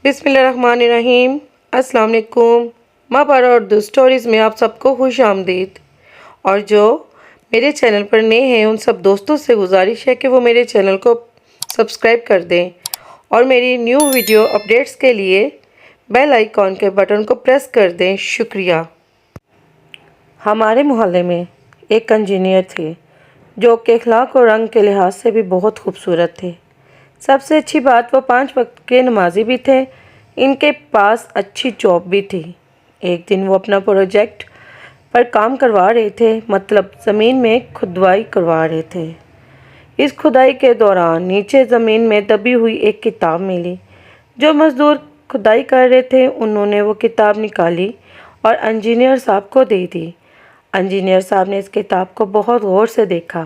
بسم اللہ الرحمن الرحیم۔ السلام علیکم۔ ماں پارا اردو سٹوریز میں آپ سب کو خوش آمدید۔ اور جو میرے چینل پر نئے ہیں ان سب دوستوں سے گزارش ہے کہ وہ میرے چینل کو سبسکرائب کر دیں اور میری نیو ویڈیو اپڈیٹس کے لیے بیل آئیکن کے بٹن کو پریس کر دیں۔ شکریہ۔ ہمارے محلے میں ایک انجینئر تھے جو کہ اخلاق اور رنگ کے لحاظ سے بھی بہت خوبصورت تھے۔ سب سے اچھی بات وہ 5 وقت کے نمازی بھی تھے۔ ان کے پاس اچھی جاب بھی تھی۔ ایک دن وہ اپنا پروجیکٹ پر کام کروا رہے تھے، مطلب زمین میں کھدوائی کروا رہے تھے۔ اس کھدائی کے دوران نیچے زمین میں دبی ہوئی ایک کتاب ملی۔ جو مزدور کھدائی کر رہے تھے انہوں نے وہ کتاب نکالی اور انجینئر صاحب کو دے دی۔ انجینئر صاحب نے اس کتاب کو بہت غور سے دیکھا،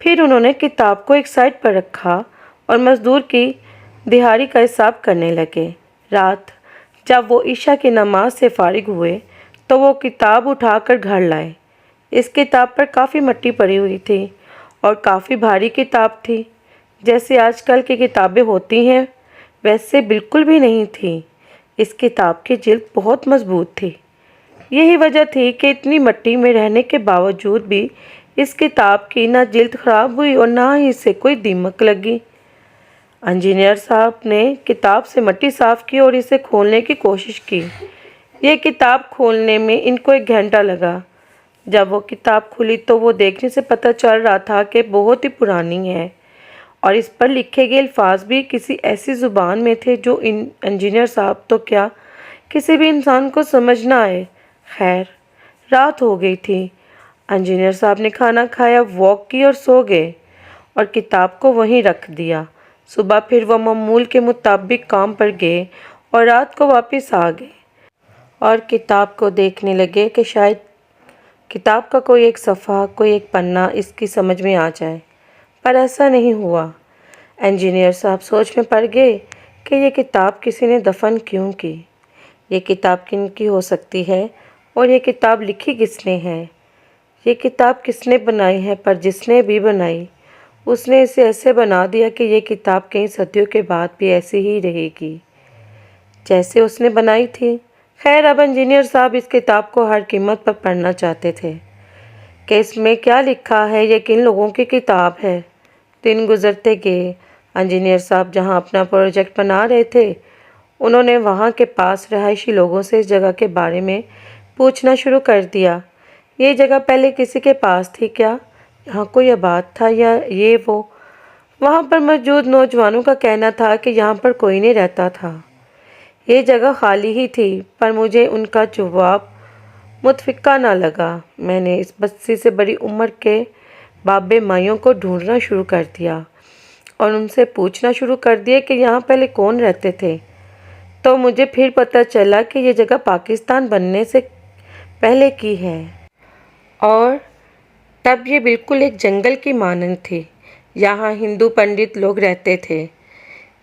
پھر انہوں نے کتاب کو ایک سائڈ پر رکھا اور مزدور کی دہاڑی کا حساب کرنے لگے۔ رات جب وہ عشاء کی نماز سے فارغ ہوئے تو وہ کتاب اٹھا کر گھر لائے۔ اس کتاب پر کافی مٹی پڑی ہوئی تھی اور کافی بھاری کتاب تھی۔ جیسے آج کل کی کتابیں ہوتی ہیں ویسے بالکل بھی نہیں تھی۔ اس کتاب کی جلد بہت مضبوط تھی۔ یہی وجہ تھی کہ اتنی مٹی میں رہنے کے باوجود بھی اس کتاب کی نہ جلد خراب ہوئی اور نہ ہی اسے کوئی دیمک لگی۔ انجینئر صاحب نے کتاب سے مٹی صاف کی اور اسے کھولنے کی کوشش کی۔ یہ کتاب کھولنے میں ان کو 1 گھنٹہ لگا۔ جب وہ کتاب کھلی تو وہ دیکھنے سے پتہ چل رہا تھا کہ بہت ہی پرانی ہے اور اس پر لکھے گئے الفاظ بھی کسی ایسی زبان میں تھے جو انجینئر صاحب تو کیا کسی بھی انسان کو سمجھ نہ آئے۔ خیر، رات ہو گئی تھی۔ انجینئر صاحب نے کھانا کھایا، واک کی اور سو گئے اور کتاب کو وہیں رکھ دیا۔ صبح پھر وہ معمول کے مطابق کام پر گئے اور رات کو واپس آ گئے اور کتاب کو دیکھنے لگے کہ شاید کتاب کا کوئی ایک صفحہ، کوئی ایک پنہ اس کی سمجھ میں آ جائے، پر ایسا نہیں ہوا۔ انجینئر صاحب سوچ میں پڑ گئے کہ یہ کتاب کسی نے دفن کیوں کی؟ یہ کتاب کن کی ہو سکتی ہے اور یہ کتاب لکھی کس نے ہے؟ یہ کتاب کس نے بنائی ہے؟ پر جس نے بھی بنائی اس نے اسے ایسے بنا دیا کہ یہ کتاب کئی صدیوں کے بعد بھی ایسی ہی رہے گی جیسے اس نے بنائی تھی۔ خیر، اب انجینئر صاحب اس کتاب کو ہر قیمت پر پڑھنا چاہتے تھے کہ اس میں کیا لکھا ہے، یہ کن لوگوں کی کتاب ہے۔ دن گزرتے گئے۔ انجینئر صاحب جہاں اپنا پروجیکٹ بنا رہے تھے انہوں نے وہاں کے پاس رہائشی لوگوں سے اس جگہ کے بارے میں پوچھنا شروع کر دیا۔ یہ جگہ پہلے کسی کے پاس تھی کیا؟ یہاں کوئی آباد تھا یا یہ وہ؟ وہاں پر موجود نوجوانوں کا کہنا تھا کہ یہاں پر کوئی نہیں رہتا تھا، یہ جگہ خالی ہی تھی، پر مجھے ان کا جواب متفقہ نہ لگا۔ میں نے اس بستی سے بڑی عمر کے باب مائیوں کو ڈھونڈنا شروع کر دیا اور ان سے پوچھنا شروع کر دیا کہ یہاں پہلے کون رہتے تھے، تو مجھے پھر پتہ چلا کہ یہ جگہ پاکستان بننے سے پہلے کی ہے اور تب یہ بالکل ایک جنگل کی مانند تھی۔ یہاں ہندو پنڈت لوگ رہتے تھے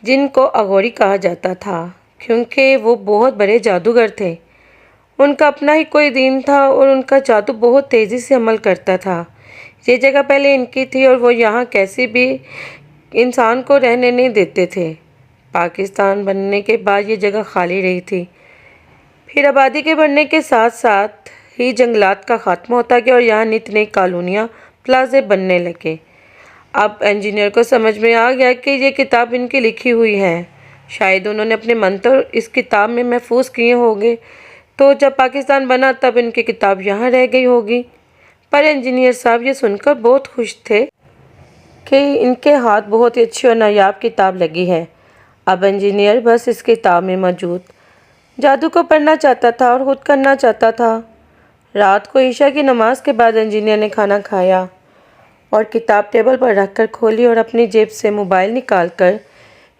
جن کو اغوری کہا جاتا تھا کیونکہ وہ بہت بڑے جادوگر تھے۔ ان کا اپنا ہی کوئی دین تھا اور ان کا جادو بہت تیزی سے عمل کرتا تھا۔ یہ جگہ پہلے ان کی تھی اور وہ یہاں کسی بھی انسان کو رہنے نہیں دیتے تھے۔ پاکستان بننے کے بعد یہ جگہ خالی رہی تھی۔ پھر آبادی کے بڑھنے کے ساتھ ساتھ ہی جنگلات کا خاتمہ ہوتا گیا اور یہاں نت نئی کالونیاں، پلازے بننے لگے۔ اب انجینئر کو سمجھ میں آ گیا کہ یہ کتاب ان کی لکھی ہوئی ہے۔ شاید انہوں نے اپنے منتر اس کتاب میں محفوظ کیے ہوں گے، تو جب پاکستان بنا تب ان کی کتاب یہاں رہ گئی ہوگی۔ پر انجینئر صاحب یہ سن کر بہت خوش تھے کہ ان کے ہاتھ بہت ہی اچھی اور نایاب کتاب لگی ہے۔ اب انجینئر بس اس کتاب میں موجود جادو کو پڑھنا چاہتا تھا اور خود کرنا چاہتا تھا۔ رات کو عشاء کی نماز کے بعد انجینئر نے کھانا کھایا اور کتاب ٹیبل پر رکھ کر کھولی اور اپنی جیب سے موبائل نکال کر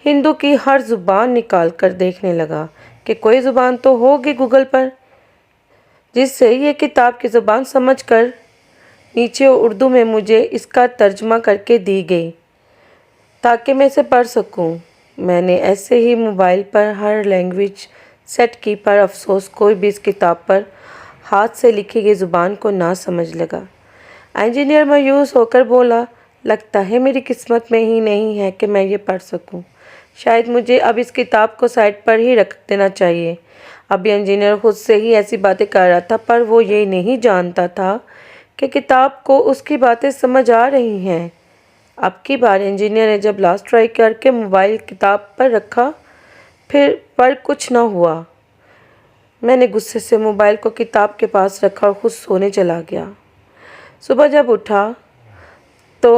ہندو کی ہر زبان نکال کر دیکھنے لگا کہ کوئی زبان تو ہوگی گوگل پر جس سے یہ کتاب کی زبان سمجھ کر نیچے اردو میں مجھے اس کا ترجمہ کر کے دی گئی تاکہ میں اسے پڑھ سکوں۔ میں نے ایسے ہی موبائل پر ہر لینگویج سیٹ کی، پر افسوس کوئی بھی اس کتاب پر ہاتھ سے لکھی گئی زبان کو نہ سمجھ لگا۔ انجینئر مایوس ہو کر بولا، لگتا ہے میری قسمت میں ہی نہیں ہے کہ میں یہ پڑھ سکوں، شاید مجھے اب اس کتاب کو سائڈ پر ہی رکھ دینا چاہیے۔ ابھی انجینئر خود سے ہی ایسی باتیں کر رہا تھا، پر وہ یہ نہیں جانتا تھا کہ کتاب کو اس کی باتیں سمجھ آ رہی ہیں۔ اب کی بار انجینئر نے جب لاسٹ ٹرائی کر کے موبائل کتاب پر رکھا، پر کچھ نہ ہوا۔ میں نے غصے سے موبائل کو کتاب کے پاس رکھا اور خود سونے چلا گیا۔ صبح جب اٹھا تو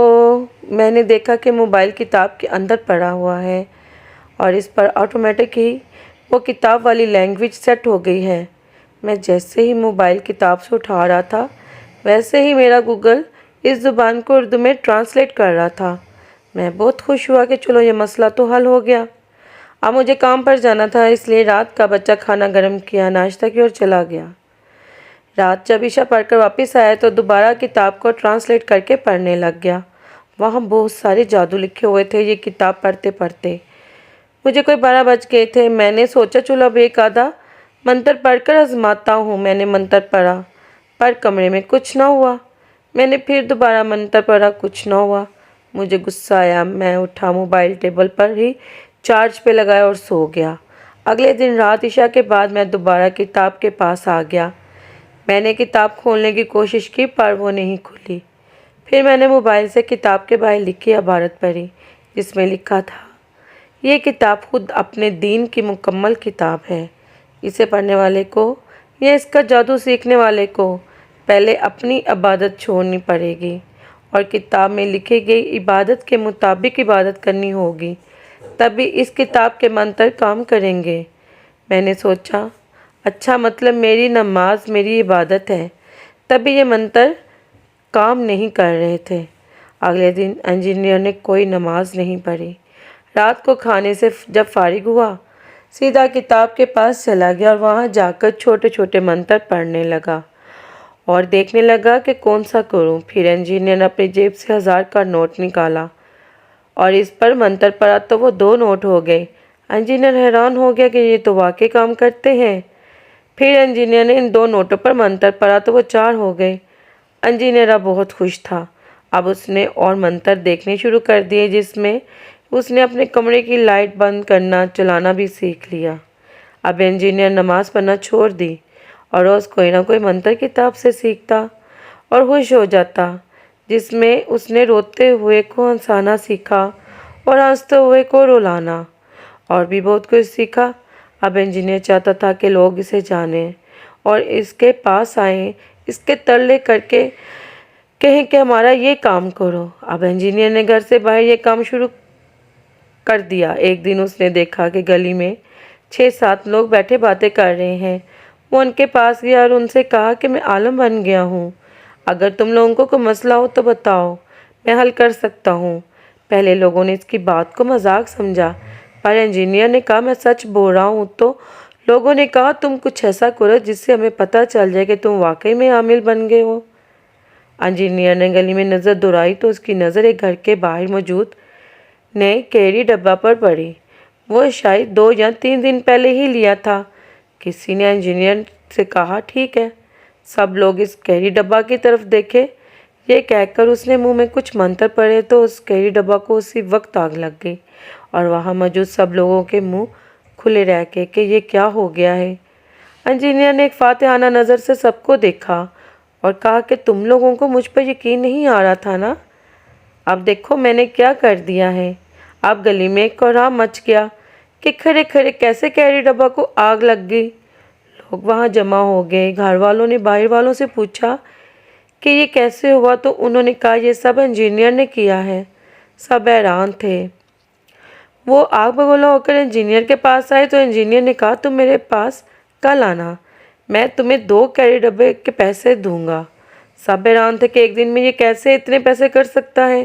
میں نے دیکھا کہ موبائل کتاب کے اندر پڑا ہوا ہے اور اس پر آٹومیٹک ہی وہ کتاب والی لینگویج سیٹ ہو گئی ہے۔ میں جیسے ہی موبائل کتاب سے اٹھا رہا تھا، ویسے ہی میرا گوگل اس زبان کو اردو میں ٹرانسلیٹ کر رہا تھا۔ میں بہت خوش ہوا کہ چلو یہ مسئلہ تو حل ہو گیا۔ اب مجھے کام پر جانا تھا، اس لیے رات کا بچہ کھانا گرم کیا، ناشتہ کی اور چلا گیا۔ رات جب عشاء پڑھ کر واپس آیا تو دوبارہ کتاب کو ٹرانسلیٹ کر کے پڑھنے لگ گیا۔ وہاں بہت سارے جادو لکھے ہوئے تھے۔ یہ کتاب پڑھتے پڑھتے مجھے کوئی 12 بج گئے تھے۔ میں نے سوچا چلو اب ایک آدھا منتر پڑھ کر آزماتا ہوں۔ میں نے منتر پڑھا، پر کمرے میں کچھ نہ ہوا۔ میں نے پھر دوبارہ منتر پڑھا، کچھ نہ ہوا۔ مجھے غصہ آیا، میں اٹھا، موبائل ٹیبل پر ہی چارج پہ لگایا اور سو گیا۔ اگلے دن رات عشاء کے بعد میں دوبارہ کتاب کے پاس آ گیا۔ میں نے کتاب کھولنے کی کوشش کی، پر وہ نہیں کھلی۔ پھر میں نے موبائل سے کتاب کے باہر لکھی عبارت پڑھی، جس میں لکھا تھا، یہ کتاب خود اپنے دین کی مکمل کتاب ہے۔ اسے پڑھنے والے کو یا اس کا جادو سیکھنے والے کو پہلے اپنی عبادت چھوڑنی پڑے گی اور کتاب میں لکھی گئی عبادت کے مطابق عبادت کرنی ہوگی، تبھی اس کتاب کے منتر کام کریں گے۔ میں نے سوچا، اچھا مطلب میری نماز میری عبادت ہے، تبھی یہ منتر کام نہیں کر رہے تھے۔ اگلے دن انجینئر نے کوئی نماز نہیں پڑھی۔ رات کو کھانے سے جب فارغ ہوا، سیدھا کتاب کے پاس چلا گیا اور وہاں جا کر چھوٹے چھوٹے منتر پڑھنے لگا اور دیکھنے لگا کہ کون سا کروں۔ پھر انجینئر نے اپنی جیب سے 1000 کا نوٹ نکالا اور اس پر منتر پڑھا تو وہ 2 نوٹ ہو گئے۔ انجینئر حیران ہو گیا کہ یہ تو واقعی کام کرتے ہیں۔ پھر انجینئر نے ان 2 نوٹوں پر منتر پڑھا تو وہ 4 ہو گئے۔ انجینئر اب بہت خوش تھا۔ اب اس نے اور منتر دیکھنے شروع کر دیے، جس میں اس نے اپنے کمرے کی لائٹ بند کرنا چلانا بھی سیکھ لیا۔ اب انجینئر نماز پڑھنا چھوڑ دی اور روز کوئی نہ کوئی منتر کتاب سے سیکھتا اور خوش ہو جاتا، جس میں اس نے روتے ہوئے کو ہنسانا سیکھا اور ہنستے ہوئے کو رلانا، اور بھی بہت کچھ سیکھا۔ اب انجینئر چاہتا تھا کہ لوگ اسے جانیں اور اس کے پاس آئیں، اس کے ترلے کر کے کہیں کہ ہمارا یہ کام کرو۔ اب انجینئر نے گھر سے باہر یہ کام شروع کر دیا۔ ایک دن اس نے دیکھا کہ گلی میں 6-7 لوگ بیٹھے باتیں کر رہے ہیں۔ وہ ان کے پاس گیا اور ان سے کہا کہ میں عالم بن گیا ہوں، اگر تم لوگوں کو کوئی مسئلہ ہو تو بتاؤ، میں حل کر سکتا ہوں۔ پہلے لوگوں نے اس کی بات کو مذاق سمجھا، پر انجینئر نے کہا میں سچ بول رہا ہوں۔ تو لوگوں نے کہا تم کچھ ایسا کرو جس سے ہمیں پتہ چل جائے کہ تم واقعی میں عامل بن گئے ہو۔ انجینئر نے گلی میں نظر دوڑائی تو اس کی نظر ایک گھر کے باہر موجود نئے کیری ڈبہ پر پڑی۔ وہ شاید 2 یا 3 دن پہلے ہی لیا تھا۔ کسی نے انجینئر سے کہا ٹھیک ہے۔ سب لوگ اس کیری ڈبہ کی طرف دیکھے۔ یہ کہہ کر اس نے منہ میں کچھ منتر پڑھے تو اس کیری ڈبہ کو اسی وقت آگ لگ گئی اور وہاں موجود سب لوگوں کے منہ کھلے رہ گئے کہ یہ کیا ہو گیا ہے۔ انجینئر نے ایک فاتحانہ نظر سے سب کو دیکھا اور کہا کہ تم لوگوں کو مجھ پر یقین نہیں آ رہا تھا نا؟ اب دیکھو میں نے کیا کر دیا ہے۔ اب گلی میں ایک کوہرام مچ گیا کہ کھڑے کھڑے کیسے کیری ڈبہ کو آگ لگ گئی۔ لوگ وہاں جمع ہو گئے۔ گھر والوں نے باہر والوں سے پوچھا کہ یہ کیسے ہوا تو انہوں نے کہا یہ سب انجینئر نے کیا ہے۔ سب حیران تھے۔ وہ آگ بگولا ہو کر انجینئر کے پاس آئے تو انجینئر نے کہا تم میرے پاس کل آنا، میں تمہیں 2 کیری ڈبے کے پیسے دوں گا۔ سب حیران تھے کہ ایک دن میں یہ کیسے اتنے پیسے کر سکتا ہے،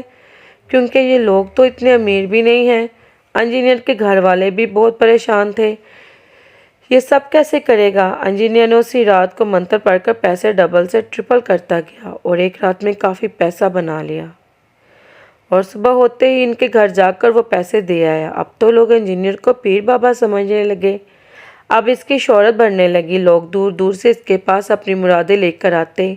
کیونکہ یہ لوگ تو اتنے امیر بھی نہیں ہیں۔ انجینئر کے گھر والے بھی بہت پریشان تھے، یہ سب کیسے کرے گا۔ انجینئر نے اسی رات کو منتر پڑھ کر پیسے ڈبل سے ٹرپل کرتا گیا اور ایک رات میں کافی پیسہ بنا لیا، اور صبح ہوتے ہی ان کے گھر جا کر وہ پیسے دے آیا۔ اب تو لوگ انجینئر کو پیر بابا سمجھنے لگے۔ اب اس کی شہرت بڑھنے لگی۔ لوگ دور دور سے اس کے پاس اپنی مرادیں لے کر آتے،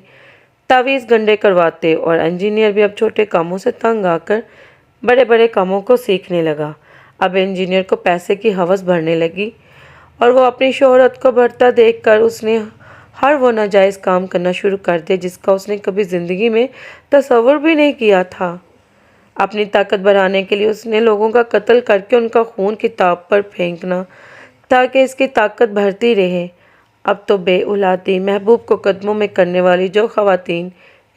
تعویذ گنڈے کرواتے، اور انجینئر بھی اب چھوٹے کاموں سے تنگ آ کر بڑے بڑے کاموں کو سیکھنے لگا۔ اب انجینئر کو پیسے کی ہوس بڑھنے لگی اور وہ اپنی شہرت کو بڑھتا دیکھ کر اس نے ہر وہ ناجائز کام کرنا شروع کر دیا جس کا اس نے کبھی زندگی میں تصور بھی نہیں کیا تھا۔ اپنی طاقت بڑھانے کے لیے اس نے لوگوں کا قتل کر کے ان کا خون کتاب پر پھینکنا تاکہ اس کی طاقت بڑھتی رہے۔ اب تو بے اولادی محبوب کو قدموں میں کرنے والی جو خواتین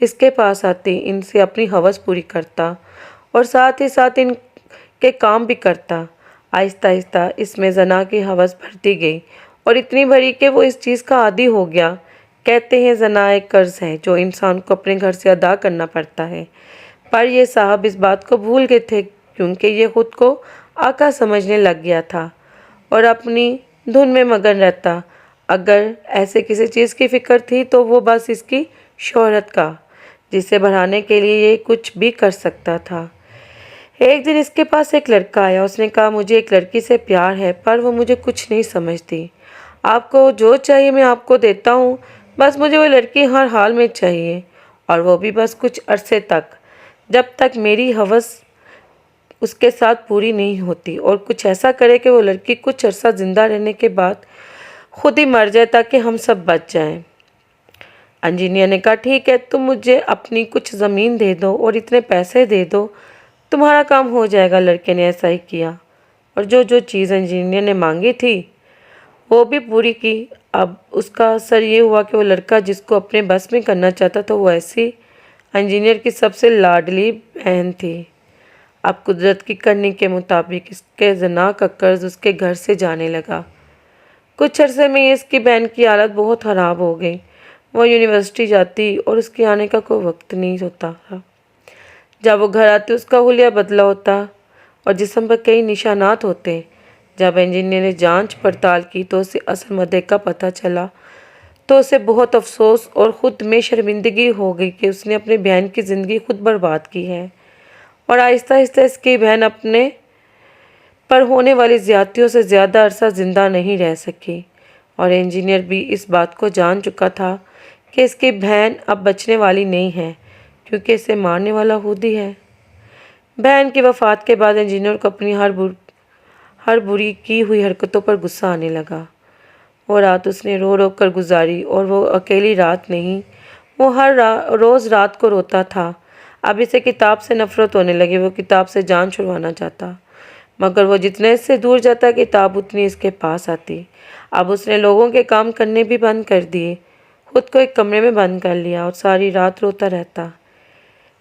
اس کے پاس آتی ان سے اپنی ہوس پوری کرتا اور ساتھ ہی ساتھ ان کے کام بھی کرتا۔ آہستہ آہستہ اس میں زنا کی ہوس بڑھتی گئی اور اتنی بڑھی کہ وہ اس چیز کا عادی ہو گیا۔ کہتے ہیں زنا ایک قرض ہے جو انسان کو اپنے گھر سے ادا کرنا پڑتا ہے، پر یہ صاحب اس بات کو بھول گئے تھے کیونکہ یہ خود کو آقا سمجھنے لگ گیا تھا اور اپنی دھن میں مگن رہتا۔ اگر ایسے کسی چیز کی فکر تھی تو وہ بس اس کی شہرت کا، جسے بڑھانے کے لیے یہ کچھ بھی کر سکتا تھا۔ ایک دن اس کے پاس ایک لڑکا آیا۔ اس نے کہا مجھے ایک لڑکی سے پیار ہے پر وہ مجھے کچھ نہیں سمجھتی۔ آپ کو جو چاہیے میں آپ کو دیتا ہوں، بس مجھے وہ لڑکی ہر حال میں چاہیے اور وہ بھی بس کچھ عرصے تک، جب تک میری ہوس اس کے ساتھ پوری نہیں ہوتی، اور کچھ ایسا کرے کہ وہ لڑکی کچھ عرصہ زندہ رہنے کے بعد خود ہی مر جائے تاکہ ہم سب بچ جائیں۔ انجینئر نے کہا ٹھیک ہے، تم مجھے اپنی کچھ زمین دے دو اور اتنے پیسے دے دو، تمہارا کام ہو جائے گا۔ لڑکے نے ایسا ہی کیا اور جو جو چیز انجینئر نے مانگی تھی وہ بھی پوری کی۔ اب اس کا اثر یہ ہوا کہ وہ لڑکا جس کو اپنے بس میں کرنا چاہتا تھا وہ ایسی انجینئر کی سب سے لاڈلی بہن تھی۔ اب قدرت کی کرنی کے مطابق اس کے زنا کا قرض اس کے گھر سے جانے لگا۔ کچھ عرصے میں اس کی بہن کی حالت بہت خراب ہو گئی۔ وہ یونیورسٹی جاتی اور اس کے آنے کا کوئی وقت نہیں ہوتا تھا۔ جب وہ گھر آتی اس کا حلیہ بدلا ہوتا اور جسم پر کئی نشانات ہوتے۔ جب انجینئر نے جانچ پڑتال کی تو اسے اصل مدعے کا پتہ چلا تو اسے بہت افسوس اور خود میں شرمندگی ہو گئی کہ اس نے اپنی بہن کی زندگی خود برباد کی ہے، اور آہستہ آہستہ اس کی بہن اپنے پر ہونے والی زیادتیوں سے زیادہ عرصہ زندہ نہیں رہ سکی، اور انجینئر بھی اس بات کو جان چکا تھا کہ اس کی بہن اب بچنے والی نہیں ہے کیونکہ اسے مارنے والا خود ہی ہے۔ بہن کی وفات کے بعد انجینئر کو اپنی ہر بری کی ہوئی حرکتوں پر غصہ آنے لگا۔ وہ رات اس نے رو رو کر گزاری، اور وہ اکیلی رات نہیں، وہ ہر روز رات کو روتا تھا۔ اب اسے کتاب سے نفرت ہونے لگی۔ وہ کتاب سے جان چھڑوانا چاہتا، مگر وہ جتنے اس سے دور جاتا کتاب اتنی اس کے پاس آتی۔ اب اس نے لوگوں کے کام کرنے بھی بند کر دیے، خود کو ایک کمرے میں بند کر لیا اور ساری رات روتا رہتا۔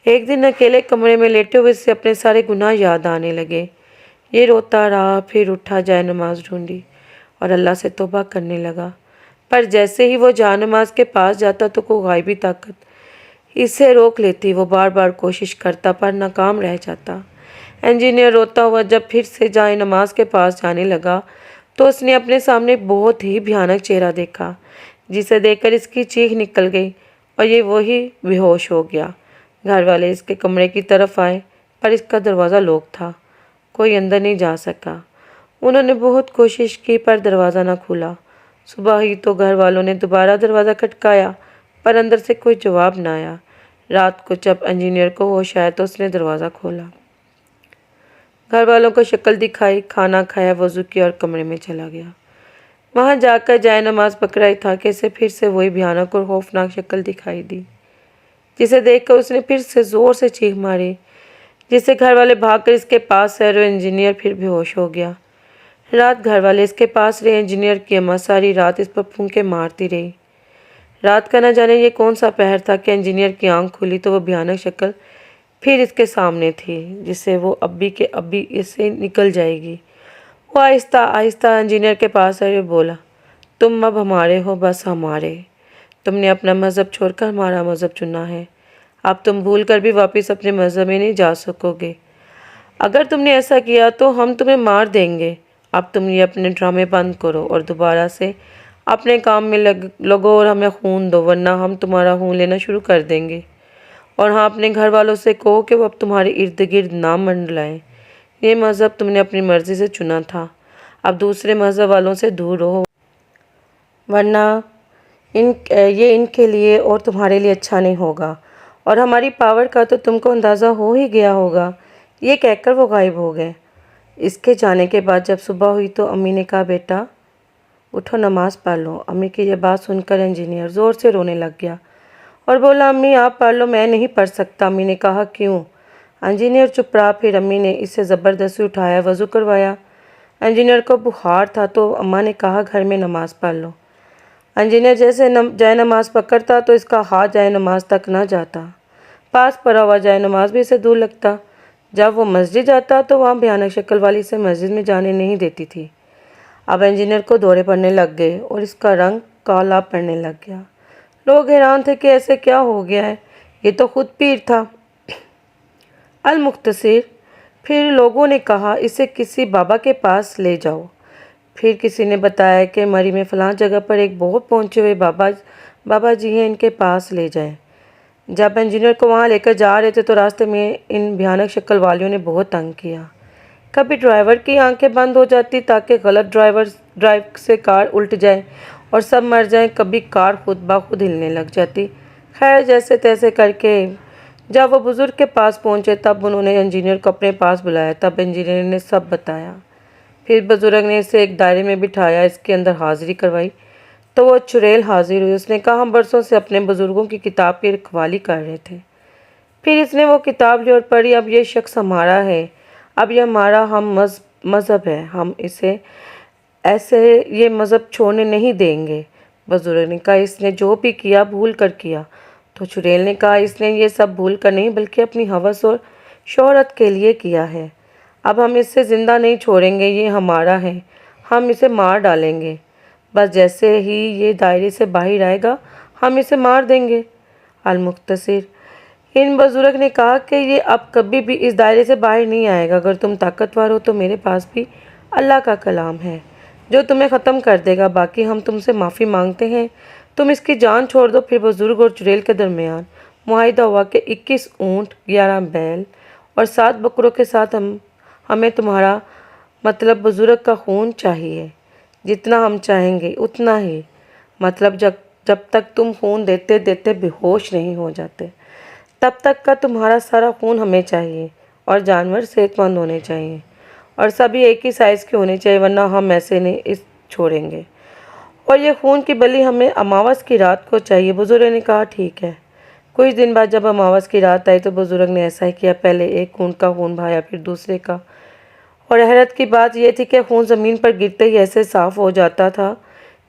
ایک دن اکیلے کمرے میں لیٹے ہوئے سے اپنے سارے گناہ یاد آنے لگے۔ یہ روتا رہا، پھر اٹھا جائے نماز ڈھونڈی اور اللہ سے توبہ کرنے لگا، پر جیسے ہی وہ جائے نماز کے پاس جاتا تو کوئی غائبی طاقت اسے روک لیتی۔ وہ بار بار کوشش کرتا پر ناکام رہ جاتا۔ انجینئر روتا ہوا جب پھر سے جائے نماز کے پاس جانے لگا تو اس نے اپنے سامنے ایک بہت ہی بھیانک چہرہ دیکھا، جسے دیکھ کر اس کی چیخ نکل گئی اور یہ وہی بے ہوش ہو گیا۔ گھر والے اس کے کمرے کی طرف آئے پر اس کا دروازہ لاک تھا، کوئی اندر نہیں جا سکا۔ انہوں نے بہت کوشش کی پر دروازہ نہ کھلا۔ صبح ہی تو گھر والوں نے دوبارہ دروازہ کھٹکایا پر اندر سے کوئی جواب نہ آیا۔ رات کو جب انجینئر کو ہوش آیا تو اس نے دروازہ کھولا، گھر والوں کو شکل دکھائی، کھانا کھایا، وضو کیا اور کمرے میں چلا گیا۔ وہاں جا کر جائے نماز پکڑا ہی تھا کہ اسے پھر سے وہی بھیانک اور خوفناک شکل دکھائی دی، جسے دیکھ کر اس نے پھر سے زور سے چیخ ماری، جس سے گھر والے بھاگ کر اس کے پاس آئے اور انجینئر پھر بے ہوش ہو گیا۔ رات گھر والے اس کے پاس رہے۔ انجینئر کی اماں ساری رات اس پر پھونکے مارتی رہی۔ رات کا نہ جانے یہ کون سا پہر تھا کہ انجینئر کی آنکھ کھلی تو وہ بھیانک شکل پھر اس کے سامنے تھی، جسے وہ ابھی کے ابھی اس سے نکل جائے گی۔ وہ آہستہ آہستہ انجینئر کے پاس آئے اور بولا، تم اب ہمارے ہو، بس ہمارے۔ تم نے اپنا مذہب چھوڑ کر ہمارا مذہب چنا ہے، اب تم بھول کر بھی واپس اپنے مذہب میں نہیں جا سکو گے۔ اگر تم نے ایسا کیا تو ہم تمہیں مار دیں گے۔ اب تم یہ اپنے ڈرامے بند کرو اور دوبارہ سے اپنے کام میں لگو اور ہمیں خون دو، ورنہ ہم تمہارا خون لینا شروع کر دیں گے۔ اور ہاں، اپنے گھر والوں سے کہو کہ وہ اب تمہارے ارد گرد نہ منڈلائیں۔ یہ مذہب تم نے اپنی مرضی سے چنا تھا، اب دوسرے مذہب والوں سے دور رہو، ورنہ یہ ان کے لیے اور تمہارے لیے اچھا نہیں ہوگا، اور ہماری پاور کا تو تم کو اندازہ ہو ہی گیا ہوگا۔ یہ کہہ کر وہ غائب ہو گئے۔ اس کے جانے کے بعد جب صبح ہوئی تو امی نے کہا بیٹا اٹھو نماز پڑھ لو۔ امی کی یہ بات سن کر انجینئر زور سے رونے لگ گیا اور بولا امی آپ پڑھ لو، میں نہیں پڑھ سکتا۔ امی نے کہا کیوں؟ انجینئر چپ رہا، پھر امی نے اسے زبردستی اٹھایا، وضو کروایا۔ انجینئر کو بخار تھا تو اماں نے کہا گھر میں نماز پڑھ لو۔ انجینئر جیسے جائے نماز پکڑتا تو اس کا ہاتھ جائے نماز تک نہ جاتا، پاس پڑا ہوا جائے نماز بھی اسے دور لگتا۔ جب وہ مسجد جاتا تو وہاں بھیانک شکل والی اسے مسجد میں جانے نہیں دیتی تھی۔ اب انجینئر کو دورے پڑنے لگ گئے اور اس کا رنگ کالا پڑنے لگ گیا۔ لوگ حیران تھے کہ ایسے کیا ہو گیا ہے، یہ تو خود پیر تھا۔ المختصر پھر لوگوں نے کہا اسے کسی بابا کے پاس لے جاؤ۔ پھر کسی نے بتایا کہ مری میں فلاں جگہ پر ایک بہت پہنچے ہوئے بابا جی ہیں، ان کے پاس لے جائیں۔ جب انجینئر کو وہاں لے کر جا رہے تھے تو راستے میں ان بھیانک شکل والیوں نے بہت تنگ کیا۔ کبھی ڈرائیور کی آنکھیں بند ہو جاتی تاکہ غلط ڈرائیو سے کار الٹ جائے اور سب مر جائیں، کبھی کار خود بخود ہلنے لگ جاتی۔ خیر جیسے تیسے کر کے جب وہ بزرگ کے پاس پہنچے تب انہوں نے انجینئر کو اپنے پاس بلایا۔ تب انجینئر نے سب بتایا۔ پھر بزرگ نے اسے ایک دائرے میں بٹھایا، اس کے اندر حاضری کروائی تو وہ چڑیل حاضر ہوئی۔ اس نے کہا ہم برسوں سے اپنے بزرگوں کی کتاب کی رکھوالی کر رہے تھے۔ پھر اس نے وہ کتاب لی اور پڑھی، اب یہ شخص ہمارا ہے، اب یہ ہمارا ہم مذہب ہے، ہم اسے ایسے یہ مذہب چھوڑنے نہیں دیں گے۔ بزرگ نے کہا اس نے جو بھی کیا بھول کر کیا۔ تو چڑیل نے کہا اس نے یہ سب بھول کر نہیں بلکہ اپنی ہوس اور شہرت کے لیے کیا ہے۔ اب ہم اسے زندہ نہیں چھوڑیں گے، یہ ہمارا ہے، ہم اسے مار ڈالیں گے، بس جیسے ہی یہ دائرے سے باہر آئے گا ہم اسے مار دیں گے۔ المختصر ان بزرگ نے کہا کہ یہ اب کبھی بھی اس دائرے سے باہر نہیں آئے گا۔ اگر تم طاقتور ہو تو میرے پاس بھی اللہ کا کلام ہے جو تمہیں ختم کر دے گا، باقی ہم تم سے معافی مانگتے ہیں، تم اس کی جان چھوڑ دو۔ پھر بزرگ اور چڑیل کے درمیان معاہدہ ہوا کہ 21 اونٹ، 11 بیل اور 7 بکروں کے ساتھ ہمیں تمہارا مطلب بزرگ کا خون چاہیے، جتنا ہم چاہیں گے اتنا ہی، مطلب جب تک تم خون دیتے دیتے بے ہوش نہیں ہو جاتے تب تک کا تمہارا سارا خون ہمیں چاہیے، اور جانور صحت مند ہونے چاہیے اور سبھی ایک ہی سائز کے ہونے چاہیے، ورنہ ہم ایسے نہیں چھوڑیں گے، اور یہ خون کی بلی ہمیں اماوس کی رات کو چاہیے۔ بزرگ نے کہا ٹھیک ہے۔ کچھ دن بعد جب اماوس کی رات آئی تو بزرگ نے ایسا ہی کیا، پہلے ایک اونٹ کا خون بہایا پھر دوسرے کا، اور حیرت کی بات یہ تھی کہ خون زمین پر گرتے ہی ایسے صاف ہو جاتا تھا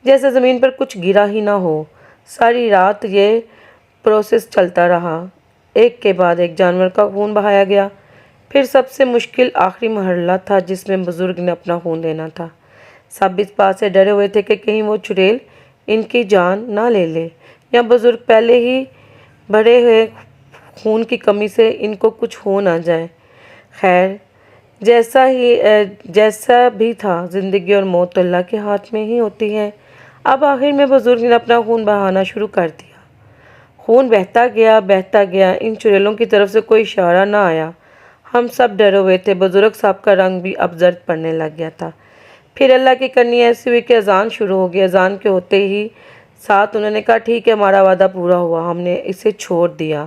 جیسے زمین پر کچھ گرا ہی نہ ہو۔ ساری رات یہ پروسیس چلتا رہا، ایک کے بعد ایک جانور کا خون بہایا گیا۔ پھر سب سے مشکل آخری مرحلہ تھا جس میں بزرگ نے اپنا خون دینا تھا۔ سب اس بات سے ڈرے ہوئے تھے کہ کہیں وہ چڑیل ان کی جان نہ لے لے یا بزرگ پہلے ہی بھرے ہوئے خون کی کمی سے ان کو کچھ ہو نہ جائے۔ خیر جیسا بھی تھا، زندگی اور موت تو اللہ کے ہاتھ میں ہی ہوتی ہے۔ اب آخر میں بزرگ نے اپنا خون بہانا شروع کر دیا۔ خون بہتا گیا، ان چڑیلوں کی طرف سے کوئی اشارہ نہ آیا۔ ہم سب ڈرے ہوئے تھے۔ بزرگ صاحب کا رنگ بھی اب زرد پڑنے لگ گیا تھا۔ پھر اللہ کی کرنی ایسی ہوئی کہ اذان شروع ہو گئی۔ اذان کے ہوتے ہی ساتھ انہوں نے کہا ٹھیک ہے ہمارا وعدہ پورا ہوا، ہم نے اسے چھوڑ دیا،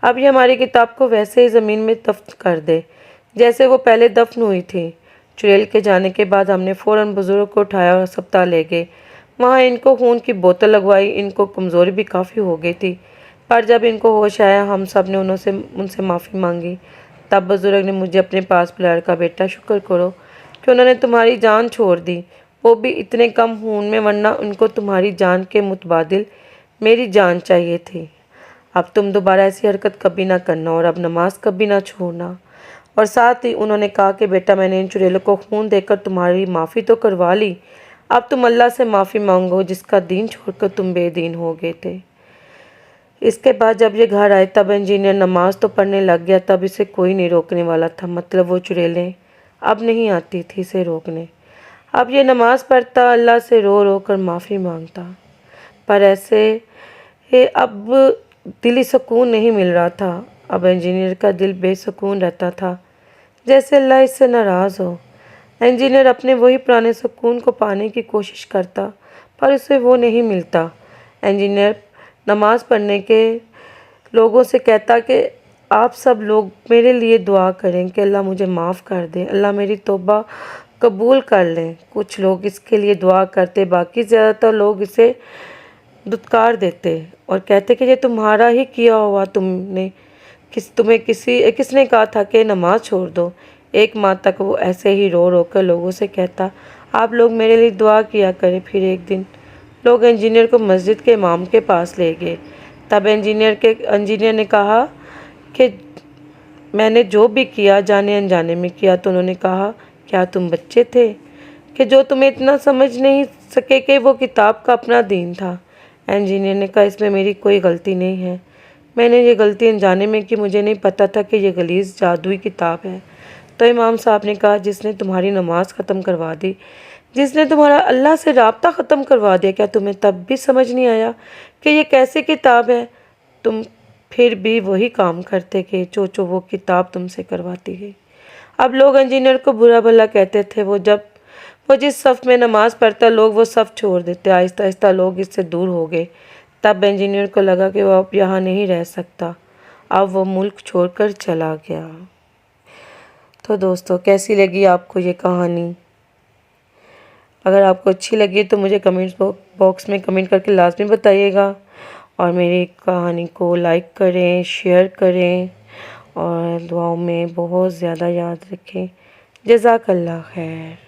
اب یہ ہماری کتاب کو ویسے ہی زمین میں دفن کر دے جیسے وہ پہلے دفن ہوئی تھی۔ چڑیل کے جانے کے بعد ہم نے فوراً بزرگ کو اٹھایا اور ہسپتال لے گئے، وہاں ان کو خون کی بوتل لگوائی۔ ان کو کمزوری بھی کافی ہو گئی تھی، پر جب ان کو ہوش آیا ہم سب نے ان سے معافی مانگی۔ تب بزرگ نے مجھے اپنے پاس بلایا، کہا بیٹا شکر کرو کہ انہوں نے تمہاری جان چھوڑ دی، وہ بھی اتنے کم خون میں، ورنہ ان کو تمہاری جان کے متبادل میری جان چاہیے تھی۔ اب تم دوبارہ ایسی حرکت کبھی نہ کرنا اور اب نماز کبھی نہ چھوڑنا۔ اور ساتھ ہی انہوں نے کہا کہ بیٹا میں نے ان چڑیلوں کو خون دے کر تمہاری معافی تو کروا لی، اب تم اللہ سے معافی مانگو جس کا دین چھوڑ کر تم بے دین ہو گئے تھے۔ اس کے بعد جب یہ گھر آئے تب انجینئر نماز تو پڑھنے لگ گیا، تب اسے کوئی نہیں روکنے والا تھا، مطلب وہ چڑیلیں اب نہیں آتی تھی اسے روکنے۔ اب یہ نماز پڑھتا، اللہ سے رو رو کر معافی مانگتا، پر ایسے اب دلی سکون نہیں مل رہا تھا۔ اب انجینئر کا دل بے سکون رہتا تھا جیسے اللہ اس سے ناراض ہو۔ انجینئر اپنے وہی پرانے سکون کو پانے کی کوشش کرتا پر اسے وہ نہیں ملتا۔ انجینئر نماز پڑھنے کے لوگوں سے کہتا کہ آپ سب لوگ میرے لیے دعا کریں کہ اللہ مجھے معاف کر دے، اللہ میری توبہ قبول کر لیں۔ کچھ لوگ اس کے لیے دعا کرتے، باقی زیادہ تر لوگ اسے دھتکار دیتے اور کہتے کہ یہ تمہارا ہی کیا ہوا، تمہیں کس نے کہا تھا کہ نماز چھوڑ دو۔ ایک ماہ تک وہ ایسے ہی رو رو کر لوگوں سے کہتا، آپ لوگ میرے لیے دعا کیا کریں۔ پھر ایک دن لوگ انجینئر کو مسجد کے امام کے پاس لے گئے۔ تب انجینئر نے کہا کہ میں نے جو بھی کیا جانے انجانے میں کیا۔ تو انہوں نے کہا، کیا تم بچے تھے کہ جو تمہیں اتنا سمجھ نہیں سکے کہ وہ کتاب کا اپنا دین تھا؟ انجینئر نے کہا، اس میں میری کوئی غلطی نہیں ہے، میں نے یہ غلطی انجانے میں کی، مجھے نہیں پتہ تھا کہ یہ غلیظ جادوئی کتاب ہے۔ تو امام صاحب نے کہا، جس نے تمہاری نماز ختم کروا دی، جس نے تمہارا اللہ سے رابطہ ختم کروا دیا، کیا تمہیں تب بھی سمجھ نہیں آیا کہ یہ کیسی کتاب ہے؟ تم پھر بھی وہی کام کرتے کہ جو وہ کتاب تم سے کرواتی گئی۔ اب لوگ انجینئر کو برا بھلا کہتے تھے۔ وہ جس صف میں نماز پڑھتا، لوگ وہ صف چھوڑ دیتے۔ آہستہ آہستہ لوگ اس سے دور ہو گئے۔ تب انجینئر کو لگا کہ وہ اب یہاں نہیں رہ سکتا، اب وہ ملک چھوڑ کر چلا گیا۔ تو دوستو، کیسی لگی آپ کو یہ کہانی؟ اگر آپ کو اچھی لگی تو مجھے کمنٹ باکس میں کمنٹ کر کے لازمی بتائیے گا، اور میری کہانی کو لائک کریں، شیئر کریں، اور دعاؤں میں بہت زیادہ یاد رکھیں۔ جزاک اللہ خیر۔